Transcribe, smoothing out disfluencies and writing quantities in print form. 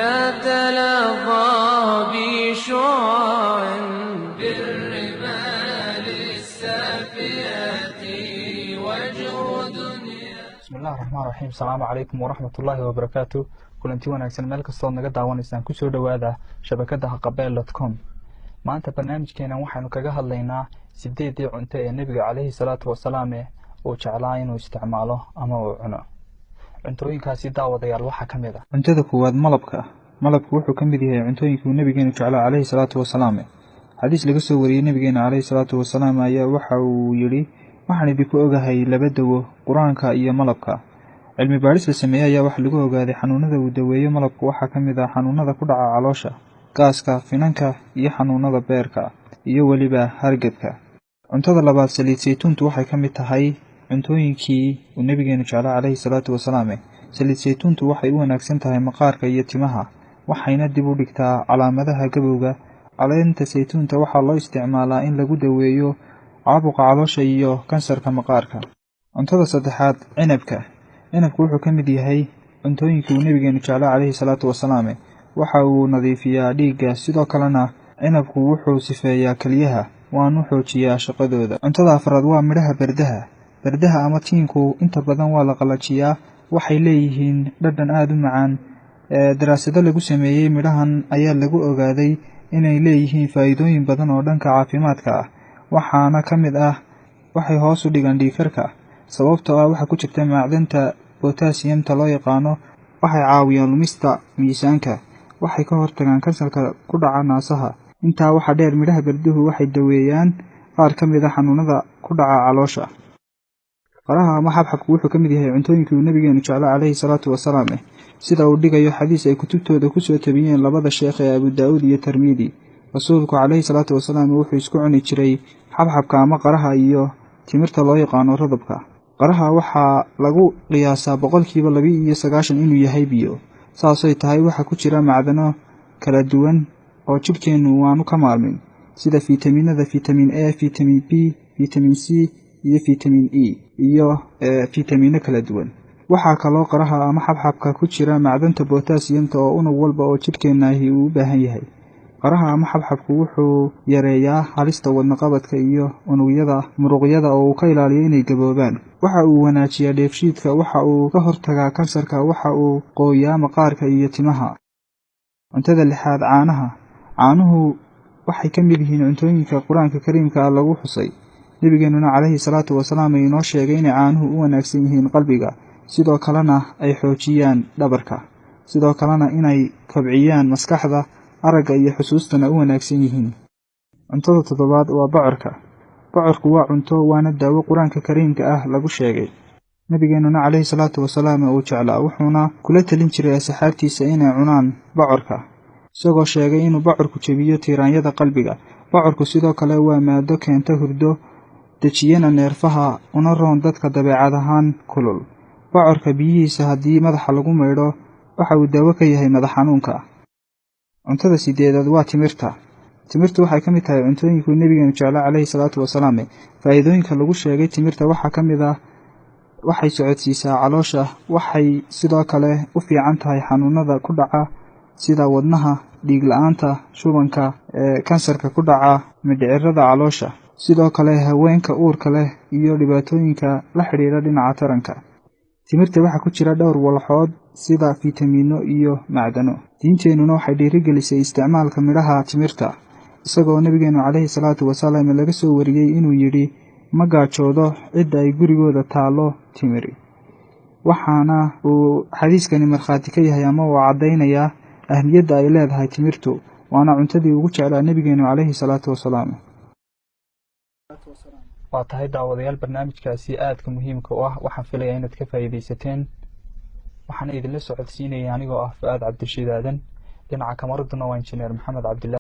يتلظى بشعاع بالرمال السافيات وجه دنيا. بسم الله الرحمن الرحيم. السلام عليكم ورحمة الله وبركاته. kulanti wanaagsan meel kastoo naga daawanaysaan ku soo dhawaada shabakada haqabeel.com. maanta barnaamijkeena waxaanu kaga hadlaynaa 8 cunto ee nabiga calayhi salaatu wasalaam oo jeclaa inuu isticmaalo ama uu cuno. cuntooyinkaasi daawadayaal waxaa ka mid ah cuntada koowaad malabka. malabku wuxuu ka mid yahay cuntooyinkii nabigeenu jeclaa calayhi salaatu wasalaam. xadiis laga soo wariyay nabigeena calayhi salaatu wasalaam ayaa waxa uu yiri waxaan idinku ogahay laba dawo, quraanka iyo malabka. cilmi baaris la sameeyay ayaa wax lagu ogaaday xanuunada uu daweeyo malabku waxaa ka mid ah xanuunada ku dhaca caloosha, gaaska, finanka iyo xanuunada beerka iyo waliba hargabka. cuntada labaad saliid saytuuntu waxay ka mid tahay cuntooyinkii uu nabigeenu jeclaa calayhi salaatu wasalaam. saliid saytuuntu waxay u wanaagsan tahay maqaarka iyo timaha, waxayna dib u dhigtaa calaamadaha gabowga. caleenta saytuunta waxaa loo isticmaalaa in lagu daweeyo caabuqa caloosha iyo kansarka maqaarka. cuntada saddexaad cinabka. cinabku wuxuu ka mid yahay cuntooyinkii uu nabigeenu jeclaa calayhi salaatu wasalaam. waxa uu nadiifiyaa dhiigga, sidoo kalena cinabku wuxuu sifeeyaa keliyaha waanu xoojiyaa shaqadooda. cuntada afraad waa midhaha bardaha. bardaha ama tiinku inta badan waa la qalajiyaa, waxay leeyihiin dhadhan aad u macaan. daraasado lagu sameeyey midhahan ayaa lagu ogaaday inay leeyihiin faa'iidooyin badan oo dhanka caafimaadka ah, waxaana ka mid ah waxay hoos u dhigaan dhiigkarka sababtoo ah waxa ku jirta macdanta potassium-ta loo yaqaano. waxay caawiyaan lumista miisaanka, waxay ka hortagaan kansarka ku dhaca naasaha. intaa waxaa dheer, midhaha barduhu waxay daweeyaan qaar ka mid ah xanuunada ku dhaca caloosha. qaraha ama xabxabku wuxuu ka mid yahay cuntooyinkii uu nabigeenu jeclaa calayhi salaatu wasalaam, sida uu dhigayo xadiis ay kutubtooda ku soo tabiyeen labada sheekh ee Abu Daawud iyo Tirmidhi. rasuulku calayhi salaatu wasalaam wuxuu isku cuni jiray xabxabka ama qaraha iyo timirta loo yaqaano radabka. qaraha waxaa lagu qiyaasaa 290% inuu yahay biyo. saasay tahay waxa ku jira macdano kala duwan oo jidhkeenu waanu ka maarmin, sida fiitamiinada Vitamin A, Vitamin B, Vitamin C iyo Vitamin E iyo fiitamiino kala duwan. waxaa kaloo qaraha ama xabxabka ku jira macdanta potassium-ta oo unug walba oo jidhkeenahi uu u baahan yahay. qaraha ama xabxabku wuxuu yareeyaa halista wadnaqabadka iyo unugyada muruqyada oo uu ka ilaaliyo inay gaboobaan. waxa uu wanaajiyaa dheefshiidka, waxa uu ka hortagaa kansarka, waxa uu qooyaa maqaarka iyo timaha. cuntada lixaad caanaha. caanuhu waxay ka mid yihiin cuntooyinka qur-aanka kariimka ah lagu xusay. nabigeenuna calayhi salaatu wasalaam inoo sheegay inay caanuhu u wanaagsan yihiin qalbiga, sidoo kalena ay xoojiyaan dhabarka, sidoo kalena inay kobciyaan maskaxda, aragga iyo xusuustana u wanaagsan yihiin. cuntada toddobaad waa bocorka. bocorku waa cunto waana daawo qur-aanka kariimka ah lagu sheegay. nabigeenuna calayhi salaatu wasalaam uu jeclaa wuxuuna kula talin jiray asxaabtiisa inay cunaan bocorka, isagoo sheegay inuu bocorku jebiyo tiiraanyada qalbiga. bocorku sidoo kale waa maado keenta hurdo, dejiyana neerfaha, una roon dadka dabeecad ahaan kulul. bocorka biyihiisa haddii madaxa lagu maydho waxa uu daawo ka yahay madax xanuunka. cuntada sideedaad waa timirta. timirtu waxay ka mid tahay cuntooyinkii nabigeenu jeclaa calayhi salaatu wasalaam. faa'iidooyinka lagu sheegay timirta waxaa ka mid ah waxay socodsiisaa caloosha, waxay sidoo kale u fiican tahay xanuunada ku dhaca sida wadnaha, dhiig la'aanta, shubanka, kansarka ku dhaca mindhicirada caloosha, sidoo kale haweenka uurka leh iyo dhibaatooyinka la xidhiidha dhinaca taranka. timirta waxaa ku jira dhowr walxood sida fiitamiino iyo macdano. diinteenuna waxay dhiirigelisay isticmaalka midhaha timirta, isagoo nabigeenu calayhi salaatu wasalaam laga soo wariyey inuu yidhi ma gaajoodo cidda ay gurigooda taallo timiri. waxaana uu xadiiskani markhaati ka yahay ama uu caddaynayaa ahmiyadda ay leedahay timirtu, waana cuntadii ugu jeclaa nabigeenu calayhi salaatu wasalaam. waa tahay daawadayaal, barnaamijkaasi aadka muhiimka u ah waxaan filayaa inaad ka faa'iidaysateen. waxaan idinla socodsiinaya anigoo ah Fuaad Cabdishiid Aadan. dhinaca kamaraduna waa injineer Maxamed Cabdillah.